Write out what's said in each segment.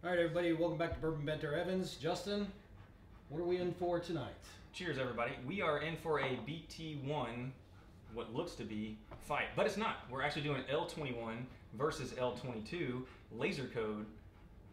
All right, everybody, welcome back to Bourbon Banter. Evans, Justin, what are we in for tonight? Cheers, everybody. We are in for a BT1, what looks to be, fight, but it's not. We're actually doing L21 versus L22 laser code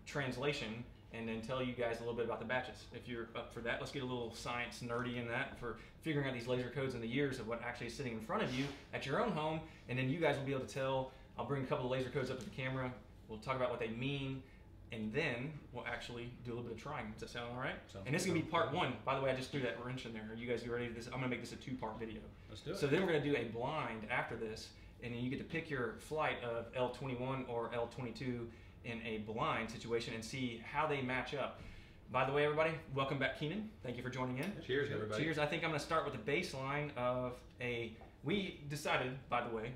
translation, and then tell you guys a little bit about the batches. If you're up for that, let's get a little science nerdy in that for figuring out these laser codes and the years of what actually is sitting in front of you at your own home, and then you guys will be able to tell. I'll bring a couple of laser codes up to the camera. We'll talk about what they mean, and then we'll actually do a little bit of trying. Does that sound all right? And this is going to be part one. By the way, I just threw that wrench in there. Are you guys ready for this? I'm going to make this a two-part video. Let's do it. So then we're going to do a blind after this, and then you get to pick your flight of L21 or L22 in a blind situation and see how they match up. By the way, everybody, welcome back, Keenan. Thank you for joining in. Cheers, everybody. Cheers. I think I'm going to start with the baseline of we decided, by the way,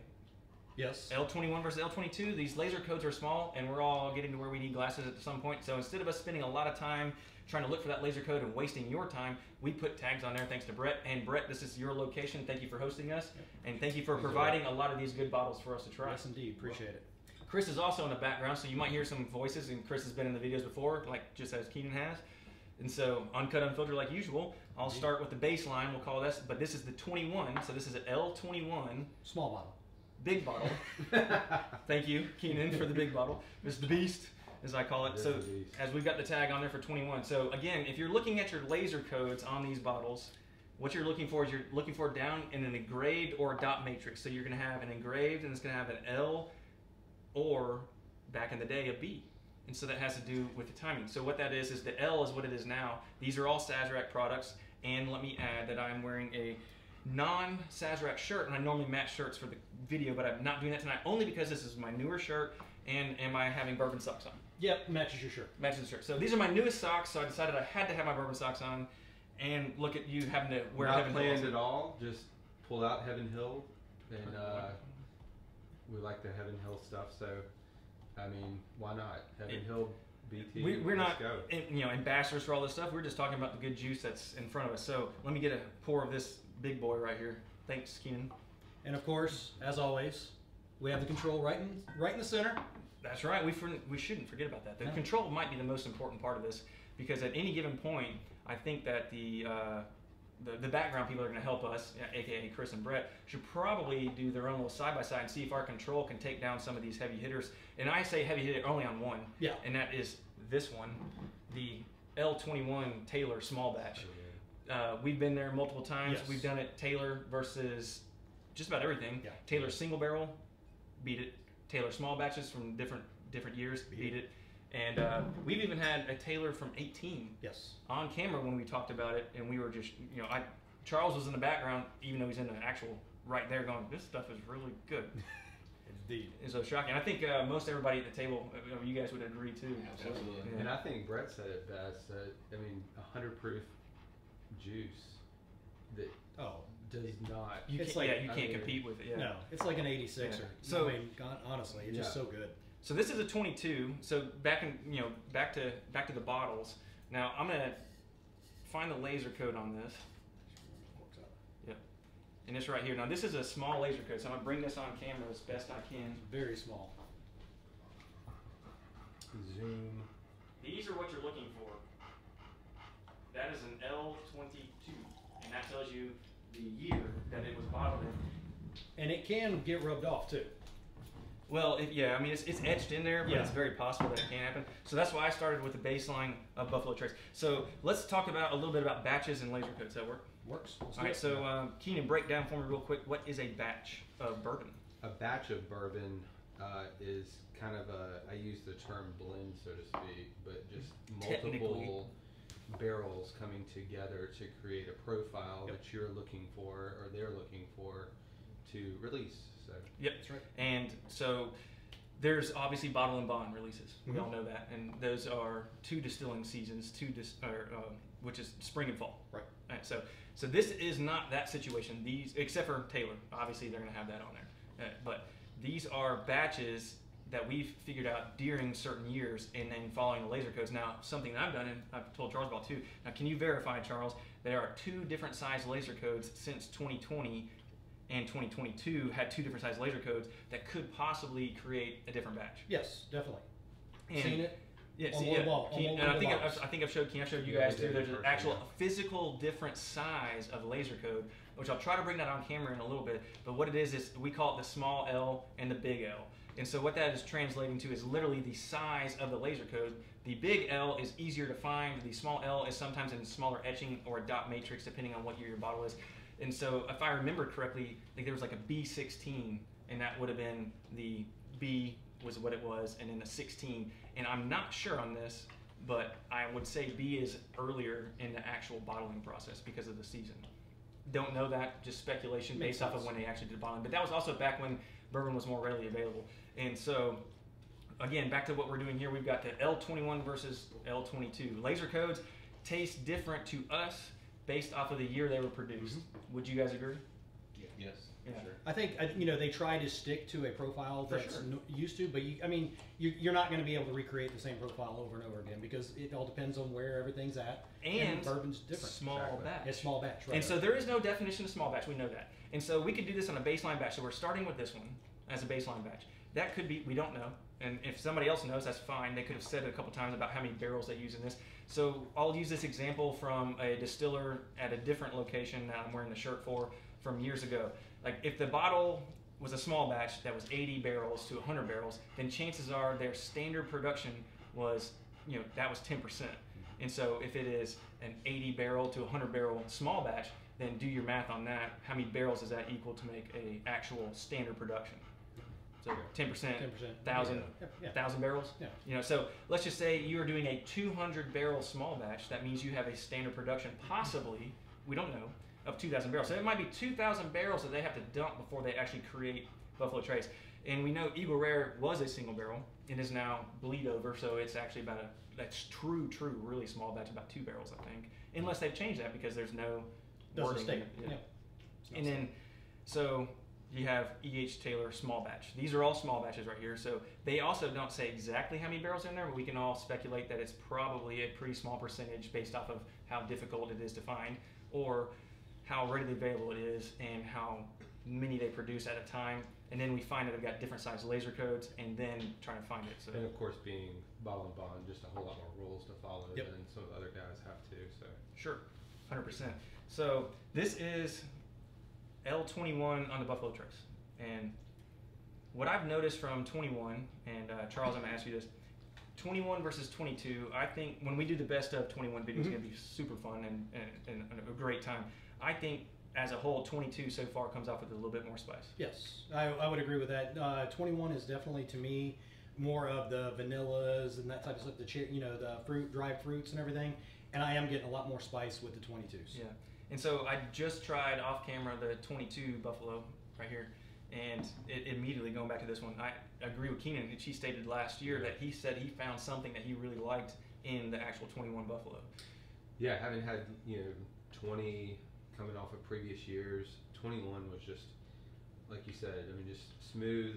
yes, L21 versus L22, these laser codes are small, and we're all getting to where we need glasses at some point. So instead of us spending a lot of time trying to look for that laser code and wasting your time, we put tags on there thanks to Brett. And Brett, this is your location. Thank you for hosting us, and thank you for providing a lot of these good bottles for us to try. Yes, indeed. Appreciate it. Chris is also in the background, so you might hear some voices, and Chris has been in the videos before, like just as Keenan has. And so, uncut, unfiltered like usual. I'll start with the baseline, we'll call this, but this is the 21, so this is an L21. Small bottle. Big bottle. Thank you, Keenan, for the big bottle. This is the beast, as I call it. So, as we've got the tag on there for 21. So, again, if you're looking at your laser codes on these bottles, what you're looking for is you're looking for down in an engraved or a dot matrix. So, you're going to have an engraved, and it's going to have an L, or back in the day, a B. And so that has to do with the timing. So what that is the L is what it is now. These are all Sazerac products. And let me add that I'm wearing a non-Sazerac shirt, and I normally match shirts for the video, but I'm not doing that tonight only because this is my newer shirt, and am I having bourbon socks on? Yep, matches your shirt. Matches the shirt. So these are my newest socks, so I decided I had to have my bourbon socks on, and look at you having to wear Not Heaven Hill. planned at all, just pulled out Heaven Hill, and we like the Heaven Hill stuff, so I mean, why not? Heaven Hill, BT, We're not go. ambassadors for all this stuff. We're just talking about the good juice that's in front of us. So let me get a pour of this big boy right here. Thanks, Keenan. And of course, as always, we have the control right in the center. That's right. We shouldn't forget about that. The control might be the most important part of this, because at any given point, I think that the background people are going to help us, aka Chris and Brett, should probably do their own little side-by-side and see if our control can take down some of these heavy hitters. And I say heavy hitter only on one, and that is this one, the L21 Taylor small batch. We've been there multiple times. Yes. We've done it Taylor versus just about everything. Yeah. Taylor single barrel, beat it. Taylor small batches from different years, beat it. And we've even had a Taylor from 18 on camera when we talked about it, and we were just, Charles was in the background, even though he's in the actual right there going, this stuff is really good. Indeed. It's so shocking. I think most everybody at the table, you guys would agree too. Absolutely. Yeah. And I think Brett said it best. I mean, 100 proof juice that does not. You can't compete with it. Yeah. No, it's like an 86er. Yeah. So, I mean, honestly, it's just so good. So this is a 22. So back to the bottles. Now I'm gonna find the laser code on this. Yep. And it's right here. Now this is a small laser code, so I'm gonna bring this on camera as best I can. Very small. Zoom. These are what you're looking for. That is an L22, and that tells you the year that it was bottled in. And it can get rubbed off too. Well, I mean, it's etched in there, but it's very possible that it can happen. So that's why I started with the baseline of Buffalo Trace. So let's talk about a little bit about batches and laser codes. Does that work? Works. All right, so Keenan, break down for me real quick. What is a batch of bourbon? A batch of bourbon is kind of I use the term blend, so to speak, but just multiple barrels coming together to create a profile that you're looking for, or they're looking for, to release. So. Yep, that's right. And so there's obviously bottle and bond releases. We all know that, and those are 2 distilling seasons, which is spring and fall. Right. So this is not that situation. These, except for Taylor, obviously they're going to have that on there. But these are batches that we've figured out during certain years, and then following the laser codes. Now, something that I've done, and I've told Charles about too. Now, can you verify, Charles? There are 2 different size laser codes since 2020. And 2022 had 2 different size laser codes that could possibly create a different batch. Yes, definitely. And Seen it. Yeah, On see, one yeah. wall, on one And I think bottles. I've showed you Yeah, guys we too. did There's in an person, actual yeah. physical different size of laser code, which I'll try to bring that on camera in a little bit. But what it is we call it the small L and the big L. And so what that is translating to is literally the size of the laser code. The big L is easier to find. The small L is sometimes in smaller etching or a dot matrix, depending on what year your bottle is. And so if I remember correctly, I think there was like a B16, and that would have been the B was what it was, and then a 16. And I'm not sure on this, but I would say B is earlier in the actual bottling process because of the season. Don't know that, just speculation Makes based off of sense. when they actually did bottling. But that was also back when bourbon was more readily available. And so, again, back to what we're doing here, we've got the L21 versus L22. Laser codes taste different to us based off of the year they were produced. Would you guys agree? Yes. Yeah. Sure. I think they try to stick to a profile For that's sure. used to, but you're not going to be able to recreate the same profile over and over again because it all depends on where everything's at. And bourbon's different. small Exactly. batch. It's small batch, right? And so there is no definition of small batch, we know that. And so we could do this on a baseline batch. So we're starting with this one as a baseline batch. That could be, we don't know. And if somebody else knows, that's fine. They could have said it a couple times about how many barrels they use in this. So I'll use this example from a distiller at a different location that I'm wearing the shirt for from years ago. Like if the bottle was a small batch that was 80 barrels to 100 barrels, then chances are their standard production was, that was 10%. And so if it is an 80 barrel to 100 barrel small batch, then do your math on that. How many barrels does that equal to make a actual standard production? So 10%, 1,000, Yeah. 1,000 barrels. Yeah. So let's just say you are doing a 200 barrel small batch. That means you have a standard production, possibly, we don't know, of 2,000 barrels. So it might be 2,000 barrels that they have to dump before they actually create Buffalo Trace. And we know Eagle Rare was a single barrel. It is now bleed over, so it's actually about that's true, really small batch, about 2 barrels, I think. Unless they've changed that because there's no Doesn't wording. state. Yeah. Yeah. And then, so you have E.H. Taylor small batch. These are all small batches right here. So they also don't say exactly how many barrels are in there, but we can all speculate that it's probably a pretty small percentage based off of how difficult it is to find or how readily available it is and how many they produce at a time. And then we find that they've got different size laser codes and then trying to find it. So And of course, being bottle and bond, just a whole lot more rules to follow Yep. than some of the other guys have to. So sure, 100%. So this is L21 on the Buffalo Trace. And what I've noticed from 21, and Charles, I'm going to ask you this, 21 versus 22, I think when we do the best of 21 video, it's going to be super fun and a great time. I think as a whole, 22 so far comes off with a little bit more spice. Yes, I would agree with that. 21 is definitely, to me, more of the vanillas and that type of stuff, the dried fruits and everything. And I am getting a lot more spice with the 22s. Yeah. And so I just tried off camera the 22 Buffalo right here. And it immediately going back to this one, I agree with Keenan. She stated last year that he said he found something that he really liked in the actual 21 Buffalo. yeah, having had 20 coming off of previous years, 21 was just like you said. I mean, just smooth,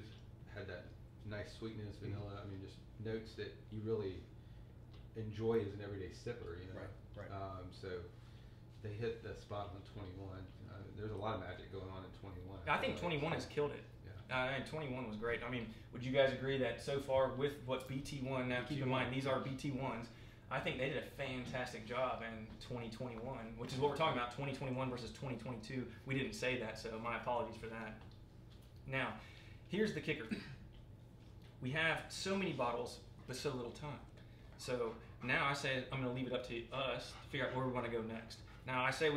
had that nice sweetness, vanilla. I mean, just notes that you really enjoy as an everyday sipper. Right. So they hit the spot on 21. There's a lot of magic going on in 21. I think 21 has killed it. Yeah. And 21 was great. I mean, would you guys agree that so far with what's BT1, now keep in mind these are BT1s, I think they did a fantastic job in 2021, which is what we're talking about, 2021 versus 2022. We didn't say that, so my apologies for that. Now, here's the kicker. We have so many bottles, but so little time. So now I say I'm going to leave it up to us to figure out where we want to go next. Now I say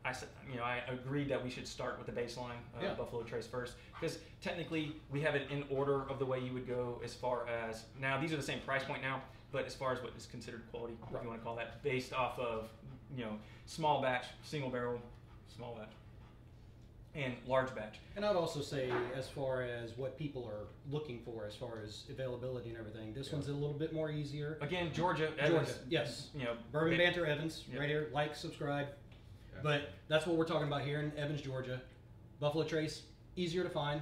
I agreed that we should start with the baseline Buffalo Trace first, because technically we have it in order of the way you would go as far as, now these are the same price point now, but as far as what is considered quality, if you want to call that, based off of small batch, single barrel, small batch, and large batch. And I'd also say, as far as what people are looking for, as far as availability and everything, this one's a little bit more easier. Again, Georgia, Yes. You know, Bourbon Banter Evans, Yep. right here. Like, subscribe. Yeah. But that's what we're talking about here in Evans, Georgia. Buffalo Trace, easier to find.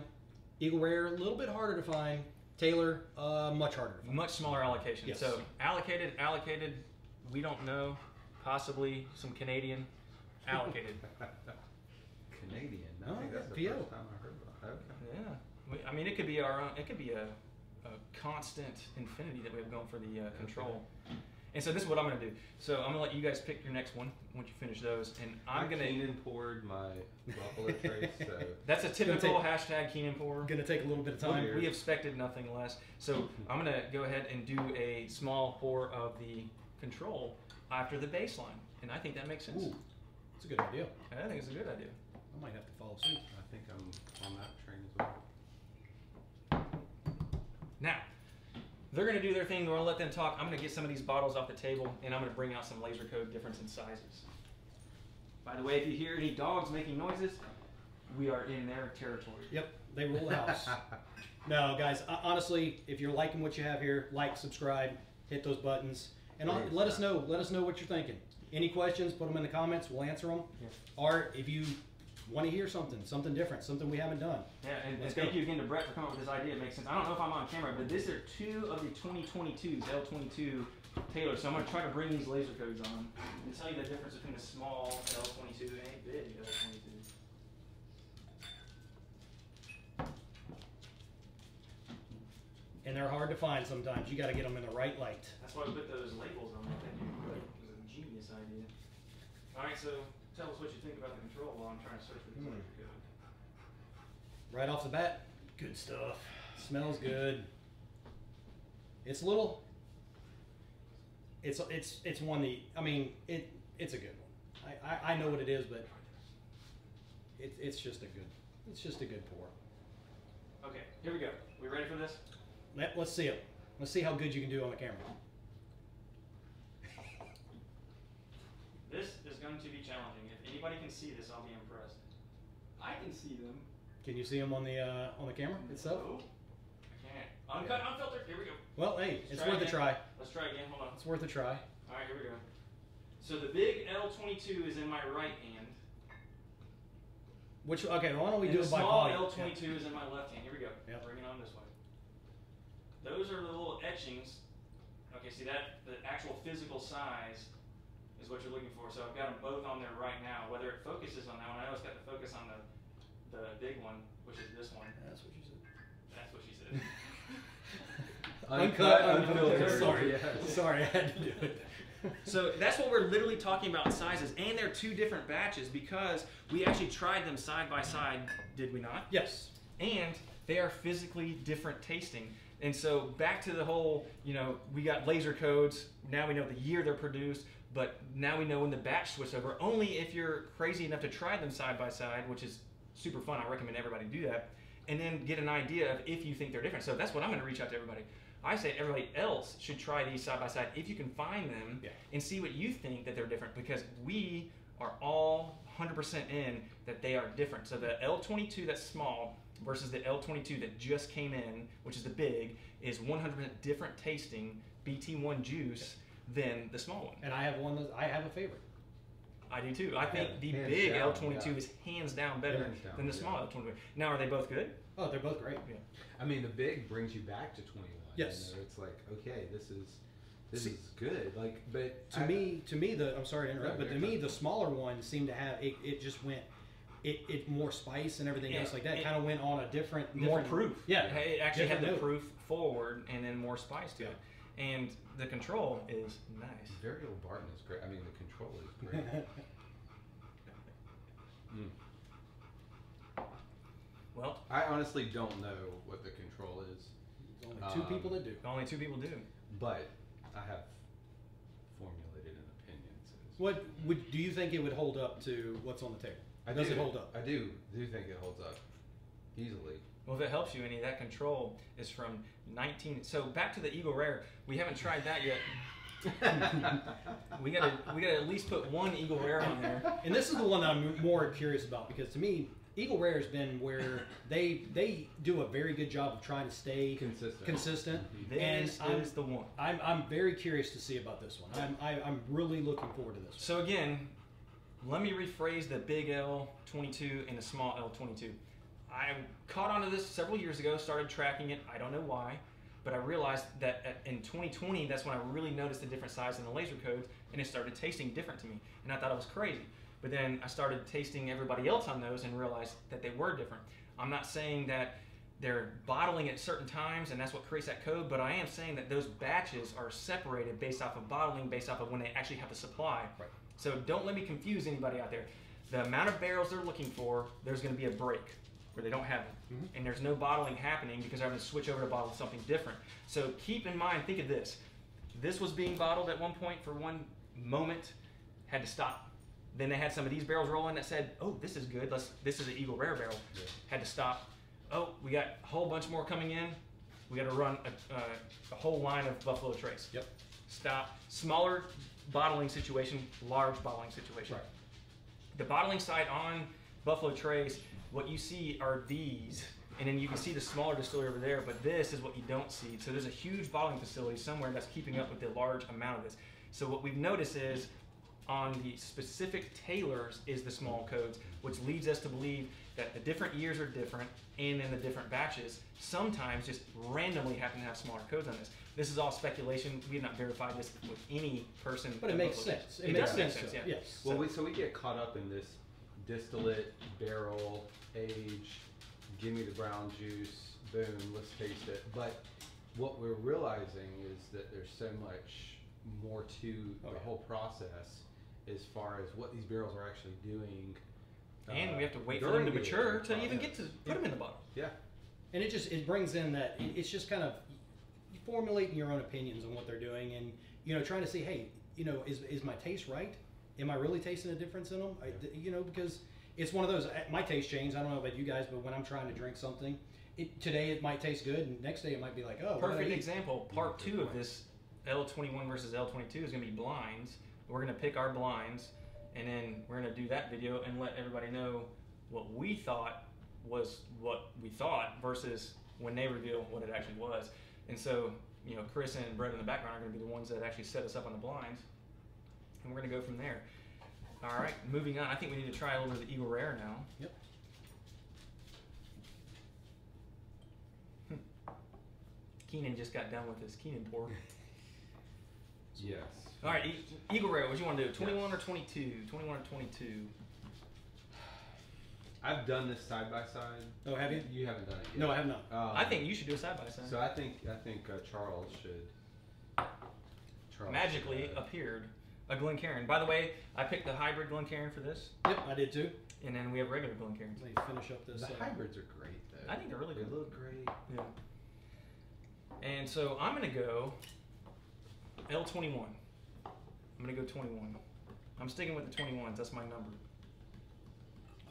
Eagle Rare, a little bit harder to find. Taylor, much harder to find. much smaller allocation. Yes. So allocated, we don't know, possibly some Canadian allocated. Canadian. Oh, I think that's the PO. first time I heard about that. Okay. Yeah, I mean it could be our own. It could be a constant infinity that we have going for the control. And so this is what I'm going to do. So I'm going to let you guys pick your next one once you finish those. And I'm going to... Keenan poured my Buffalo Trace, so... That's a typical hashtag Keenan pour. Going to take a little bit of time. We expected nothing less. So I'm going to go ahead and do a small pour of the control after the baseline. And I think that makes sense. Ooh, that's a good idea. I think it's a good idea. I might have to follow suit. I think I'm on that train as well. Now, they're going to do their thing. We're going to let them talk. I'm going to get some of these bottles off the table, and I'm going to bring out some laser code difference in sizes. By the way, if you hear any dogs making noises, we are in their territory. Yep, they rule the house. No, guys, honestly, if you're liking what you have here, like, subscribe, hit those buttons, and let us know. Let us know what you're thinking. Any questions, put them in the comments. We'll answer them. Yeah. Or if you want to hear something different, something we haven't done. Yeah, and thank you again to Brett for coming up with this idea. It makes sense. I don't know if I'm on camera, but these are 2 of the 2022s, L22 Taylor. So I'm going to try to bring these laser codes on and tell you the difference between a small L22 and a big L22. And they're hard to find sometimes. You got to get them in the right light. That's why we put those labels on there. Thank you. It was a genius idea. All right, so tell us what you think about the control while I'm trying to search for this laser code. Right off the bat, good stuff. Smells good. It's little. It's one that, I mean, it's a good one. I know what it is, but it's just a good pour. Okay, here we go. We ready for this? Let's see it. Let's see how good you can do on the camera. This is going to be challenging. If anybody can see this, I'll be impressed. I can see them. Can you see them on the camera itself? No, I can't. Uncut, unfiltered. Here we go. Well, hey, it's worth a try. Let's try again. Hold on. It's worth a try. All right, here we go. So the big L22 is in my right hand. Okay, why don't we do it by volume? volume? The small L22 is in my left hand. Here we go. Yep. Bring it on this way. Those are the little etchings. Okay, see that? The actual physical size is what you're looking for. So I've got them both on there right now. Whether it focuses on that one, I know it's got the focus on the big one, which is this one. That's what you said. That's what she said. Uncut, unfiltered. Sorry. Sorry, I had to do it. So that's what we're literally talking about in sizes, and they're 2 different batches because we actually tried them side by side, did we not? Yes. And they are physically different tasting. And so back to the whole, we got laser codes, now we know the year they're produced, but now we know when the batch switched over, only if you're crazy enough to try them side by side, which is super fun. I recommend everybody do that, and then get an idea of if you think they're different. So that's what I'm going to reach out to everybody. I say everybody else should try these side by side if you can find them and see what you think that they're different, because we are all 100% in that they are different. So the L22 that's small versus the L22 that just came in, which is the big, is 100% different tasting BT1 juice than the small one. And I have one that I have a favorite. I do too. I think the big L22 is hands down better than the small L22. Now, are they both good? Oh, they're both great. Yeah. I mean, the big brings you back to 21. Yes. It's like, okay, this is good. Like, but to me, I'm sorry to interrupt, but to me, the smaller one seemed to have it just went. It more spice and everything else like that. It kind of went on a different more proof. Yeah, it actually had the note. Proof forward and then more spice to it. And the control is nice. Variable Barton is great. I mean, the control is great. Well, I honestly don't know what the control is. There's only 2 people that do. Only 2 people do. But I have formulated an opinion. So do you think it would hold up to what's on the table? Does it hold up? I do think it holds up easily. Well, if it helps you any, that control is from 19. So back to the Eagle Rare. We haven't tried that yet. we gotta at least put 1 Eagle Rare on there. And this is the one that I'm more curious about, because to me, Eagle Rare has been where they do a very good job of trying to stay consistent. This is the one. I'm very curious to see about this one. I'm really looking forward to this one. So again, let me rephrase the big L22 and the small L22. I caught onto this several years ago, started tracking it. I don't know why, but I realized that in 2020, that's when I really noticed the different size in the laser codes, and it started tasting different to me, and I thought it was crazy. But then I started tasting everybody else on those and realized that they were different. I'm not saying that they're bottling at certain times, and that's what creates that code. But I am saying that those batches are separated based off of bottling, based off of when they actually have the supply. Right. So don't let me confuse anybody out there. The amount of barrels they're looking for, there's going to be a break where they don't have them. Mm-hmm. And there's no bottling happening because they're having to switch over to bottle something different. So keep in mind, think of this. This was being bottled at one point for one moment, had to stop. Then they had some of these barrels rolling that said, oh, this is good. This is an Eagle Rare barrel. Yeah. Had to stop. Oh, we got a whole bunch more coming in. We got to run a whole line of Buffalo Trace. Yep. Stop. Smaller bottling situation, large bottling situation. Right. The bottling side on Buffalo Trace, what you see are these, and then you can see the smaller distillery over there, but this is what you don't see. So there's a huge bottling facility somewhere that's keeping up with the large amount of this. So what we've noticed is on the specific tailors is the small codes, which leads us to believe that the different years are different, and in the different batches, sometimes just randomly happen to have smaller codes on this. This is all speculation. We have not verified this with any person. But it makes sense. It does make sense, yeah. Yes. Well, so we get caught up in this distillate, barrel, age, give me the brown juice, boom, let's taste it. But what we're realizing is that there's so much more to the whole process as far as what these barrels are actually doing. And we have to wait for them to mature to even get to put them in the bottle. Yeah. And it brings in that, it's just kind of formulating your own opinions on what they're doing, and trying to see, hey, is my taste right? Am I really tasting a difference in them? Because it's one of those, my taste changes. I don't know about you guys, but when I'm trying to drink something, today it might taste good, and next day it might be like, oh, perfect example. Part 2 of this L21 versus L22 is going to be blinds. We're going to pick our blinds, and then we're going to do that video and let everybody know what we thought was what we thought versus when they reveal what it actually was. And so, Chris and Brett in the background are going to be the ones that actually set us up on the blinds, and we're going to go from there. All right, moving on. I think we need to try a little bit of the Eagle Rare now. Yep. Keenan just got done with his Keenan pour. Yes. All right, Eagle Rare, what do you want to do? 21 or 22? 21 or 22? I've done this side by side. Oh, have you? You haven't done it yet. No, I have not. I think you should do a side by side. So I think Charles should. Magically appeared a Glencairn. By the way, I picked the hybrid Glencairn for this. Yep, I did too. And then we have regular Glencairns. Let me finish up this. The hybrids are great though. I think they're really good. They look great. Yeah. And so I'm going to go L21. I'm going to go 21. I'm sticking with the 21s. That's my number.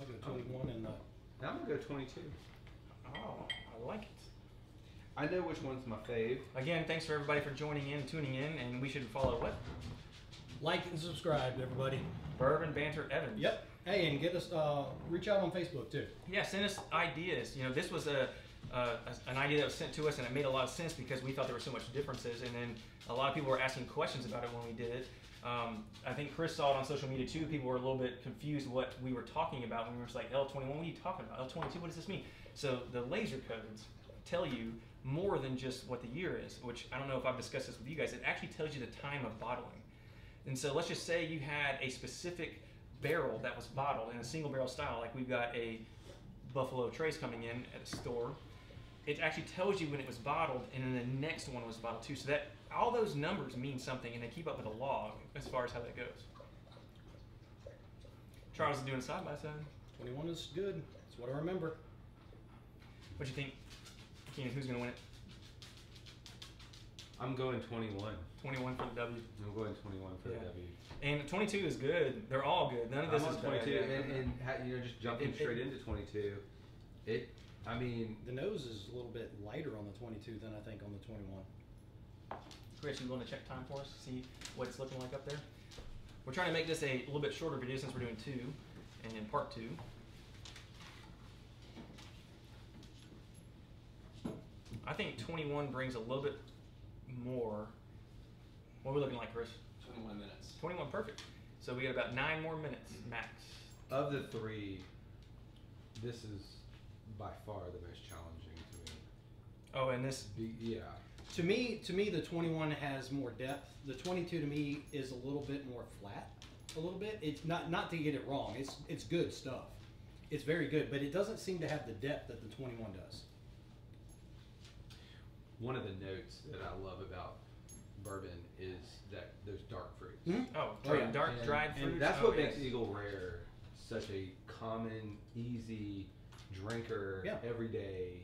I'll go 21 and Now I'm going to go 22. Oh, I like it. I know which one's my fave. Again, thanks for everybody for joining in, tuning in, and we should follow what? like and subscribe, everybody. Bourbon Banter Evans. Yep. Hey, and get us, reach out on Facebook too. Yeah, send us ideas. This was an idea that was sent to us, and it made a lot of sense because we thought there were so much differences, and then a lot of people were asking questions about it when we did it. I think Chris saw it on social media too. People were a little bit confused what we were talking about when we were just like, L21, what are you talking about? L22, what does this mean? So the laser codes tell you more than just what the year is, which I don't know if I've discussed this with you guys. It actually tells you the time of bottling. And so let's just say you had a specific barrel that was bottled in a single barrel style, like we've got a Buffalo Trace coming in at a store. It actually tells you when it was bottled, and then the next one was bottled too. So that all those numbers mean something, and they keep up with a log as far as how that goes. Charles is doing side by side. 21 is good. That's what I remember. What do you think, Keenan? Who's going to win it? I'm going 21. 21 for the W. I'm going 21 for the W. And 22 is good. They're all good. None of this is 22, bad. and just jumping straight into 22. I mean, the nose is a little bit lighter on the 22 than I think on the 21. Chris, you want to check time for us? See what it's looking like up there? We're trying to make this a little bit shorter video since we're doing 2, and in part 2. I think 21 brings a little bit more. What are we looking like, Chris? 21 minutes. 21, perfect. So we got about 9 more minutes max. Of the 3, this is by far the most challenging to me. Oh, and this? Yeah. To me, the 21 has more depth. The 22 to me is a little bit more flat. A little bit. It's not to get it wrong. It's good stuff. It's very good, but it doesn't seem to have the depth that the 21 does. one of the notes that I love about bourbon is that there's dark fruits. Mm-hmm. Oh, yeah. dark dried fruits. And that's what makes Eagle Rare such a common, easy drinker, everyday.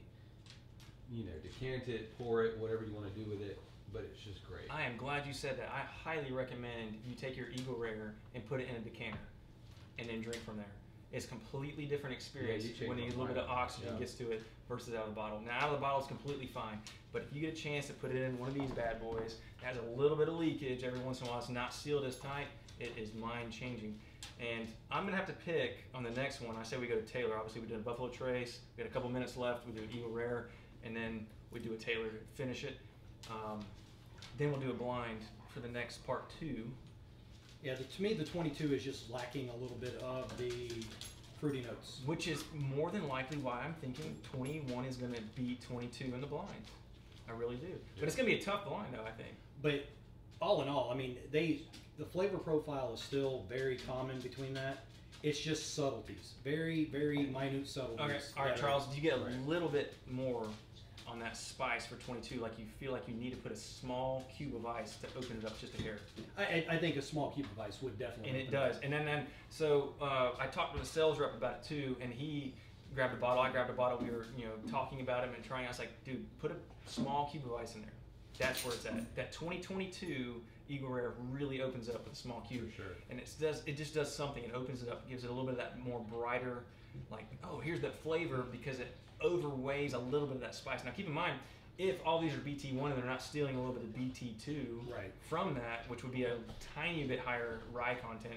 You know, decant it, pour it, whatever you want to do with it, but it's just great. I am glad you said that. I highly recommend you take your Eagle Rare and put it in a decanter and then drink from there. It's a completely different experience when a little bit of oxygen gets to it versus out of the bottle. Now, out of the bottle is completely fine, but if you get a chance to put it in one of these bad boys, it has a little bit of leakage every once in a while, it's not sealed as tight, it is mind-changing. And I'm going to have to pick on the next one. I say we go to Taylor. Obviously, we did a Buffalo Trace. We got a couple minutes left. We do Eagle Rare, and then we do a Taylor to finish it. Then we'll do a blind for the next part 2. Yeah, to me, the 22 is just lacking a little bit of the fruity notes. Which is more than likely why I'm thinking 21 is going to beat 22 in the blind. I really do. But it's going to be a tough blind, though, I think. But all in all, I mean, the flavor profile is still very common between that. It's just subtleties, very, very minute subtleties. Okay. All right, Charles, do you get a little bit more on that spice for 22? Like you feel like you need to put a small cube of ice to open it up just a hair? I think a small cube of ice would definitely. And it does. And then so I talked with the sales rep about it too, and he grabbed a bottle. I grabbed a bottle. We were talking about him and trying. I was like, dude, put a small cube of ice in there. That's where it's at. That 2022 Eagle Rare really opens it up with a small cube. For sure. And it just does something. It opens it up, gives it a little bit of that more brighter, like, oh, here's that flavor, because it overweighs a little bit of that spice. Now keep in mind, if all these are BT1 and they're not stealing a little bit of BT2 from that, which would be a tiny bit higher rye content,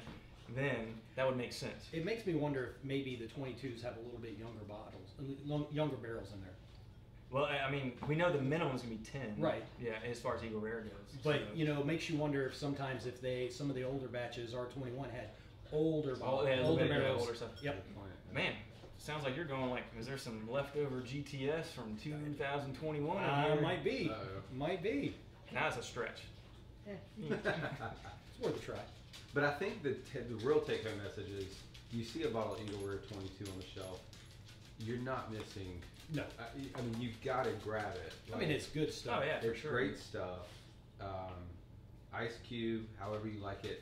then that would make sense. It makes me wonder if maybe the 22s have a little bit younger bottles, younger barrels in there. Well, I mean, we know the minimum is going to be 10. Right. Yeah, as far as Eagle Rare goes. But, it makes you wonder if sometimes some of the older batches, R21, had older bottles, older barrels. Older stuff. Yep. Man, sounds like you're going like, is there some leftover GTS from 2021? Might be. Might be. Now it's a stretch. It's worth a try. But I think the real take-home message is, you see a bottle of Eagle Rare 22 on the shelf, you're not missing. No. I mean, you've got to grab it. I mean, it's good stuff. Oh, yeah, for it's sure. great stuff. Ice cube, however you like it.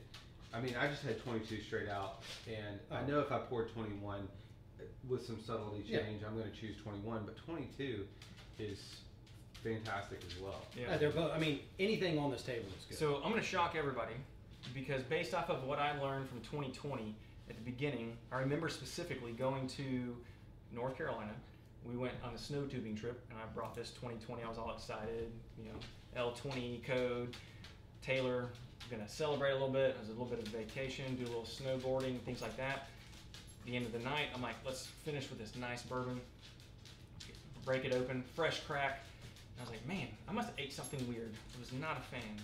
I mean, I just had 22 straight out, and I know if I poured 21 with some subtlety change, I'm going to choose 21, but 22 is fantastic as well. Yeah, they're both. I mean, anything on this table is good. So I'm going to shock everybody, because based off of what I learned from 2020 at the beginning, I remember specifically going to North Carolina. We went on a snow tubing trip, and I brought this 2020. I was all excited, L20 code. Taylor, gonna celebrate a little bit. It was a little bit of vacation, do a little snowboarding, things like that. At the end of the night, I'm like, let's finish with this nice bourbon. Break it open, fresh crack. And I was like, man, I must have ate something weird. I was not a fan.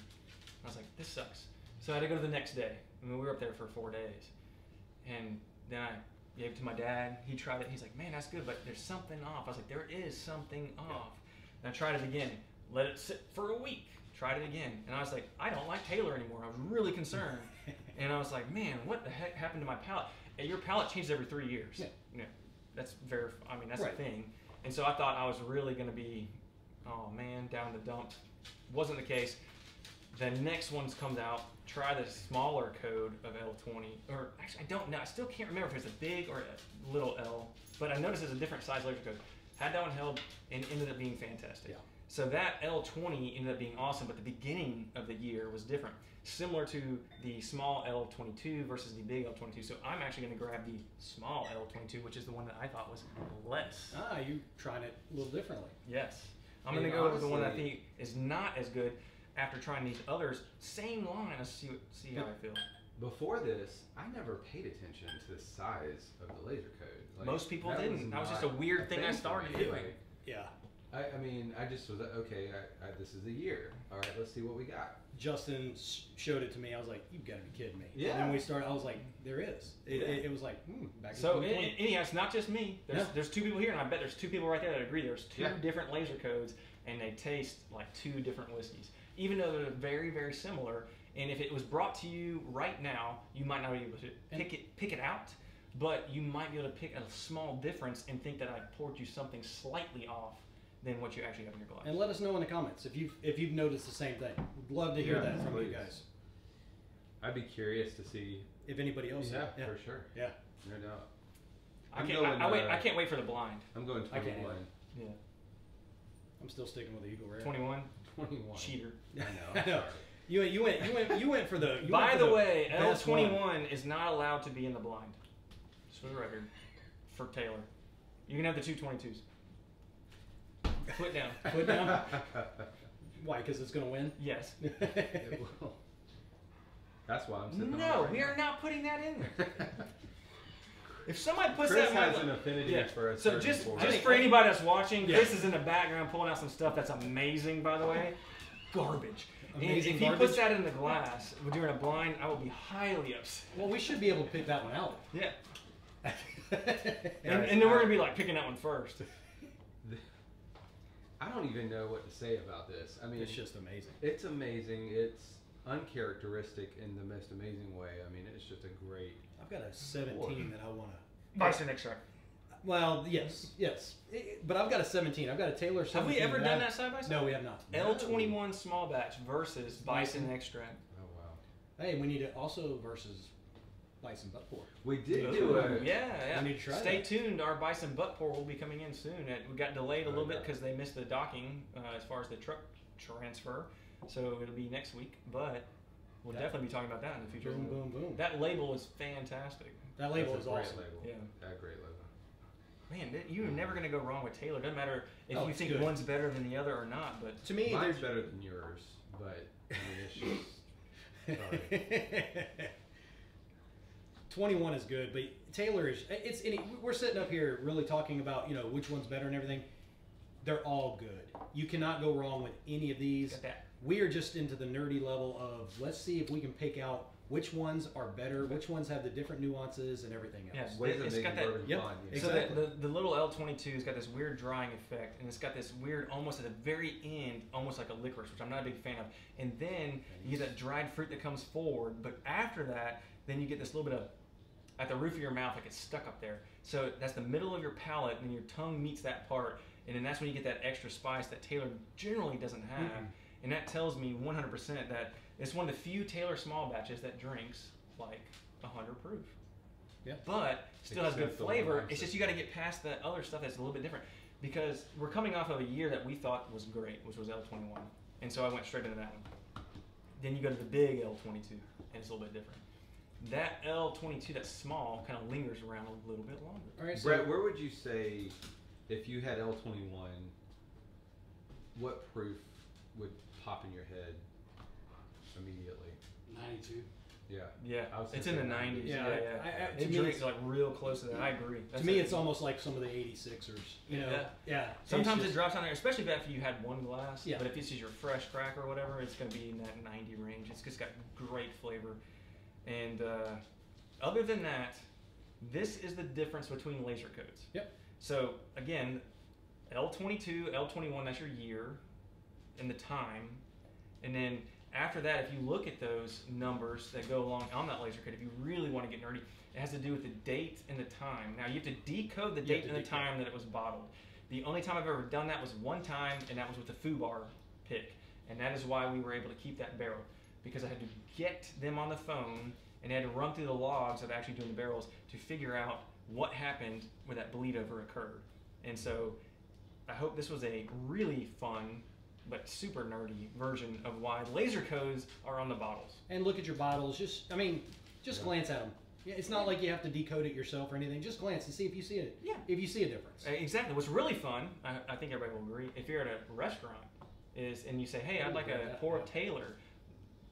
I was like, this sucks. So I had to go to the next day. I mean, we were up there for 4 days. And then I gave it to my dad. He tried it. He's like, man, that's good, but there's something off. I was like, there is something off. And I tried it again. Let it sit for a week. Tried it again. And I was like, I don't like Taylor anymore. I was really concerned. And I was like, man, what the heck happened to my palate? And your palate changes every 3 years. Yeah. That's that's the thing. And so I thought I was really going to be, oh man, down the dumps. Wasn't the case. The next one comes out. Try the smaller code of L20, or actually I don't know. I still can't remember if it's a big or a little L, but I noticed it's a different size laser code. Had that one held and ended up being fantastic. Yeah. So that L20 ended up being awesome, but the beginning of the year was different. Similar to the small L22 versus the big L22. So I'm actually going to grab the small L22, which is the one that I thought was less. You trying it a little differently. Yes. I'm going to go with the one that I think is not as good. After trying these others, same line, let's see how I feel. Before this, I never paid attention to the size of the laser code. Like, most people didn't. That was just a weird thing I started doing. Yeah. I mean, I just was like, okay, this is a year. All right, let's see what we got. Justin showed it to me. I was like, you've got to be kidding me. Yeah. And then we started, I was like, there is. It was like, back in So, anyhow, it's not just me. There's 2 people here, and I bet there's 2 people right there that agree. There's 2 different laser codes, and they taste like 2 different whiskeys. Even though they're very, very similar, and if it was brought to you right now, you might not be able to pick it out, but you might be able to pick a small difference and think that I poured you something slightly off than what you actually have in your glass. And let us know in the comments if you've noticed the same thing. We'd love to hear that from you guys. I'd be curious to see if anybody else. Yeah, for sure. Yeah, no doubt. I can't wait for the blind. I'm going 21. Yeah. I'm still sticking with the Eagle Rare. 21. 21. Cheater. I know. I know. You went for the. By the way, L21 is not allowed to be in the blind. Just for the record, for Taylor, you can have the 222s. Foot down. Foot down. Why? Because it's going to win? Yes. It will. That's why I'm sitting on it No, right we now. are not putting that in there. If somebody puts Chris that has an affinity for a so certain just format. for anybody that's watching, Chris is in the background pulling out some stuff that's amazing, by the way. Garbage. Amazing and if garbage? he puts that in the glass during a blind, I will be highly upset. Well, we should be able to pick that one out. Yeah. and then we're gonna be like picking that one first. I don't even know what to say about this. I mean, It's just amazing. It's amazing. It's uncharacteristic in the most amazing way. I mean, it's just a great. I've got a 17 that I want to. Bison extract. Well, yes. But I've got a 17. I've got a Taylor 17. Have we ever done that side by side? No, we have not. L21 small batch versus Bison extract. Oh wow. Hey, we need it also versus Bison butt pour. We did Ooh, do a. yeah. We need to try Stay that. tuned. Our Bison butt pour will be coming in soon. We got delayed a little bit yeah. because they missed the docking as far as the truck transfer. So it'll be next week, but we'll definitely be talking about that in the future. Boom, boom, boom. That label is fantastic. That label That's is a great awesome. label. Yeah. That great label. Man, you're never going to go wrong with Taylor. Doesn't matter if you it's think good. one's better than the other or not. But To me, Mine's better than yours, but I mean, it's just. Sorry. 21 is good, but Taylor is. We're sitting up here really talking about which one's better and everything. They're all good. You cannot go wrong with any of these. got that. We are just into the nerdy level of let's see if we can pick out which ones are better, which ones have the different nuances and everything else. Yes. Ways of It's making got that- bourbon Yep. fun. So Exactly. the little L22 has got this weird drying effect, and it's got this weird, almost at the very end, almost like a licorice, which I'm not a big fan of. And then you get that dried fruit that comes forward, but after that, then you get this little bit of, at the roof of your mouth, like it's stuck up there. So that's the middle of your palate, and your tongue meets that part, and then that's when you get that extra spice that Taylor generally doesn't have. And that tells me 100% that it's one of the few Taylor small batches that drinks like 100 proof. Yeah. But still has good Except the flavor. one It's just you got to get past the other stuff that's a little bit different, because we're coming off of a year that we thought was great, which was L21, and so I went straight into that one. Then you go to the big L22, and it's a little bit different. That L22 that's small kind of lingers around a little bit longer. All right, so Brett, where would you say, if you had L21, what proof would pop in your head immediately? 92. Yeah. Yeah, I was it's in the thinking 90s. Yeah, Yeah. to It me, drinks it's, like real close to that. I agree. to me, it's almost like some of the 86ers. Yeah. Sometimes It's it drops down there, especially after you had one glass. Yeah. But if this is your fresh crack or whatever, it's going to be in that 90 range. It's just got great flavor. And other than that, this is the difference between laser codes. Yep. So again, L22, L21, that's your year and the time. And then after that, if you look at those numbers that go along on that laser code, if you really want to get nerdy, it has to do with the date and the time. Now, you have to decode the date and the time that it was bottled. The only time I've ever done that was one time, and that was with the FUBAR pick. And that is why we were able to keep that barrel, because I had to get them on the phone and had to run through the logs of actually doing the barrels to figure out what happened where that bleed over occurred. And so I hope this was a really fun but super nerdy version of why laser codes are on the bottles. And look at your bottles. Just glance at them. Yeah, it's not like you have to decode it yourself or anything. Just glance and see if you see it. Yeah. If you see a difference. Exactly. What's really fun, I think everybody will agree, if you're at a restaurant, and you say, hey, I'd like a pour of Taylor,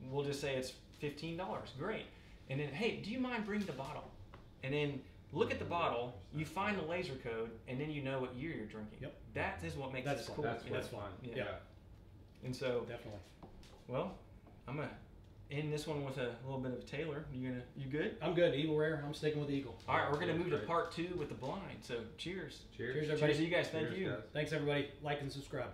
we'll just say it's $15. Great. And then, hey, do you mind bringing the bottle? And then look at the bottle, you find the laser code, and then you know what year you're drinking. Yep. That is what makes this fun. cool. That's fun. Yeah. Yeah. And so, Definitely. well, I'm gonna end this one with a little bit of Taylor. You good? I'm good. Eagle Rare. I'm sticking with Eagle. All right, we're gonna move to Great. part 2 with the blind. So cheers. Cheers. Cheers, everybody. Cheers to you guys. Thank Cheers, you. guys. Thanks, everybody. Like and subscribe.